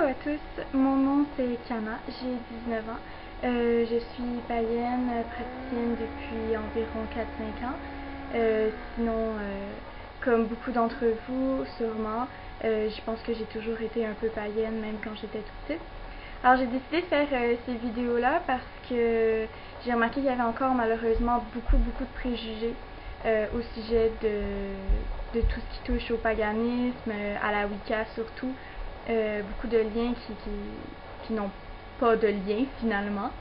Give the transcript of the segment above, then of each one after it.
à tous, mon nom c'est Kana, j'ai 19 ans. Je suis païenne, praticienne depuis environ 4-5 ans. Comme beaucoup d'entre vous, sûrement, je pense que j'ai toujours été un peu païenne, même quand j'étais toute petite. Alors j'ai décidé de faire ces vidéos-là parce que j'ai remarqué qu'il y avait encore malheureusement beaucoup de préjugés au sujet de tout ce qui touche au paganisme, à la Wicca surtout. Beaucoup de liens qui n'ont pas de lien finalement.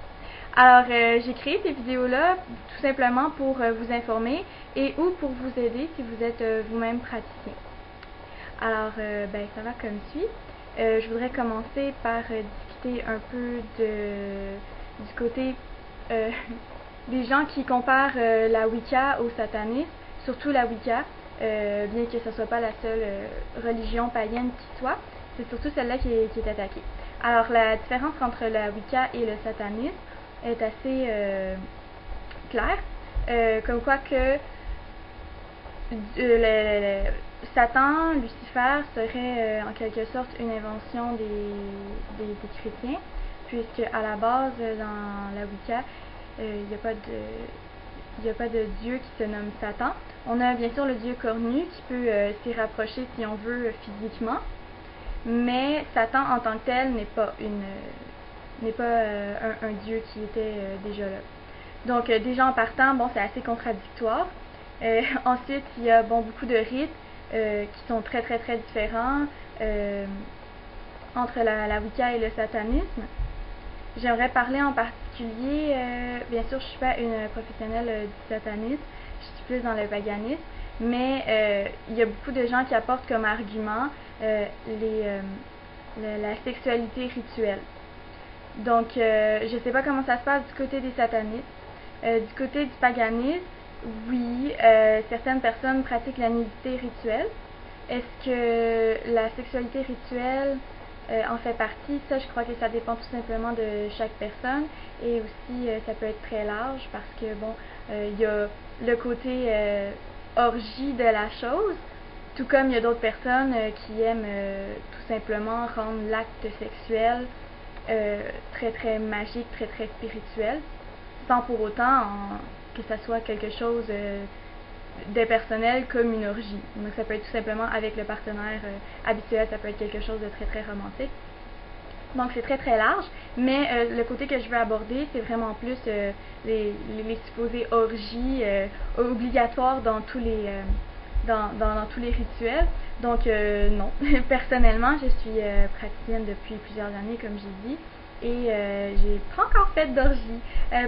Alors j'ai créé ces vidéos-là tout simplement pour vous informer et ou pour vous aider si vous êtes vous-même praticien. Alors ça va comme suit. Je voudrais commencer par discuter un peu du côté des gens qui comparent la Wicca au satanisme, surtout la Wicca, bien que ce ne soit pas la seule religion païenne qui soit, c'est surtout celle-là qui est attaquée. Alors la différence entre la Wicca et le satanisme est assez claire, comme quoi que Satan, Lucifer, serait en quelque sorte une invention des chrétiens, puisque à la base, dans la Wicca, il n'y a pas de dieu qui se nomme Satan. On a bien sûr le dieu cornu qui peut s'y rapprocher si on veut physiquement, mais Satan en tant que tel n'est pas un dieu qui était déjà là. Donc déjà en partant, bon, c'est assez contradictoire. Ensuite, il y a beaucoup de rites qui sont très différents entre la Wicca et le satanisme. J'aimerais parler en particulier, bien sûr je ne suis pas une professionnelle du satanisme, je suis plus dans le paganisme, mais il y a beaucoup de gens qui apportent comme argument la sexualité rituelle. Donc je ne sais pas comment ça se passe du côté des satanistes. Du côté du paganisme, oui, certaines personnes pratiquent la nudité rituelle. Est-ce que la sexualité rituelle en fait partie? Ça, je crois que ça dépend tout simplement de chaque personne. Et aussi, ça peut être très large parce que, bon, il y a le côté orgie de la chose, tout comme il y a d'autres personnes qui aiment tout simplement rendre l'acte sexuel très magique, très spirituel, sans pour autant que ça soit quelque chose d'impersonnel comme une orgie. Donc ça peut être tout simplement avec le partenaire habituel, ça peut être quelque chose de très romantique. Donc c'est très large, mais le côté que je veux aborder, c'est vraiment plus les supposées orgies obligatoires dans tous les tous les rituels. Donc non, personnellement je suis praticienne depuis plusieurs années comme j'ai dit, et j'ai pas encore fait d'orgie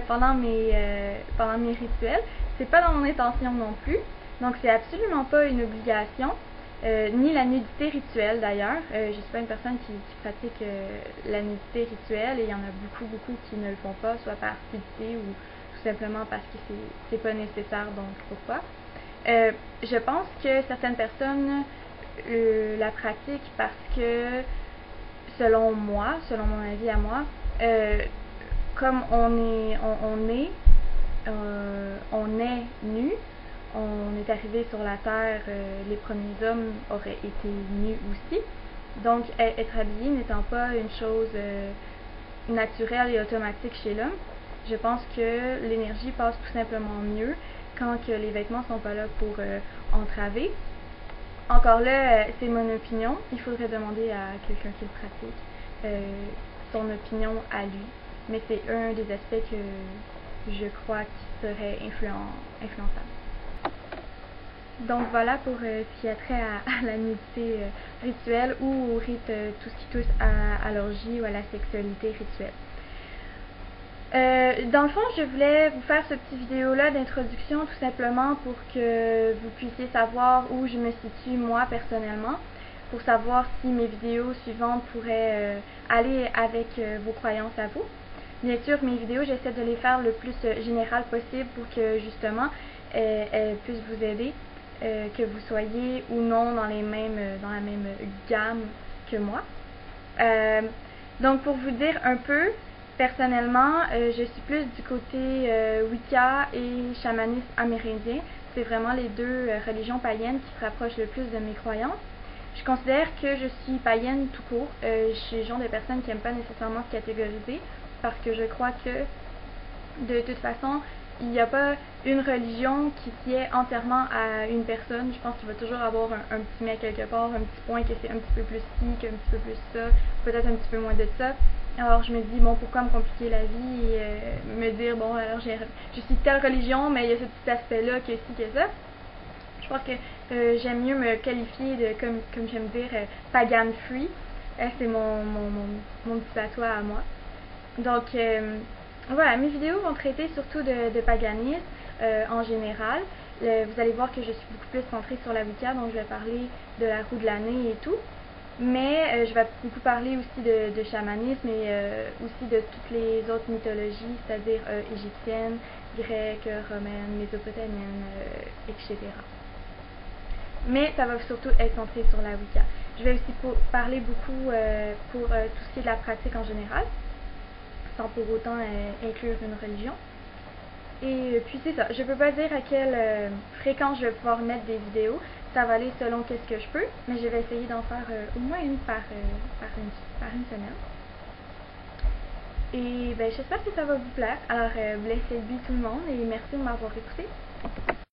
pendant mes rituels. C'est pas dans mon intention non plus, donc c'est absolument pas une obligation, ni la nudité rituelle d'ailleurs. Je suis pas une personne qui pratique la nudité rituelle, et il y en a beaucoup qui ne le font pas, soit par stupidité ou tout simplement parce que c'est pas nécessaire, donc pourquoi. Je pense que certaines personnes la pratiquent parce que, selon mon avis à moi, comme on est nu, on est arrivé sur la terre, les premiers hommes auraient été nus aussi. Donc être habillé n'étant pas une chose naturelle et automatique chez l'homme, je pense que l'énergie passe tout simplement mieux quand que les vêtements sont pas là pour entraver. Encore là, c'est mon opinion. Il faudrait demander à quelqu'un qui le pratique son opinion à lui. Mais c'est un des aspects que je crois qui serait influençable. Donc voilà pour ce qui a trait à la nudité rituelle ou au rite, tout ce qui touche à l'orgie ou à la sexualité rituelle. Dans le fond, je voulais vous faire cette petite vidéo-là d'introduction tout simplement pour que vous puissiez savoir où je me situe moi personnellement, pour savoir si mes vidéos suivantes pourraient aller avec vos croyances à vous. Bien sûr, mes vidéos, j'essaie de les faire le plus général possible pour que justement elles puissent vous aider, que vous soyez ou non dans la même gamme que moi. Donc pour vous dire un peu, personnellement, je suis plus du côté Wicca et chamanisme amérindien. C'est vraiment les deux religions païennes qui se rapprochent le plus de mes croyances. Je considère que je suis païenne tout court. Je suis le genre de personne qui n'aime pas nécessairement se catégoriser parce que je crois que de toute façon, il n'y a pas une religion qui tient entièrement à une personne. Je pense qu'il va toujours avoir un petit mais quelque part, un petit point que c'est un petit peu plus ci, qu'un petit peu plus ça, peut-être un petit peu moins de ça. Alors je me dis, bon, pourquoi me compliquer la vie et me dire, bon, alors je suis telle religion, mais il y a ce petit aspect-là, que ci, que ça. Je pense que j'aime mieux me qualifier de, comme j'aime dire, pagan free. C'est mon petit patois à moi. Donc, voilà, mes vidéos vont traiter surtout de paganisme en général. Vous allez voir que je suis beaucoup plus centrée sur la Wicca, donc je vais parler de la roue de l'année et tout. Mais je vais beaucoup parler aussi de chamanisme et aussi de toutes les autres mythologies, c'est-à-dire égyptiennes, grecques, romaines, mésopotamiennes, etc. Mais ça va surtout être centré sur la Wicca. Je vais aussi parler beaucoup pour tout ce qui est de la pratique en général, sans pour autant inclure une religion. Et puis c'est ça, je peux pas dire à quelle fréquence je vais pouvoir mettre des vidéos, ça va aller selon qu'est-ce que je peux, mais je vais essayer d'en faire au moins une par une semaine. Et ben, j'espère que ça va vous plaire, alors blessez le but tout le monde et merci de m'avoir écouté.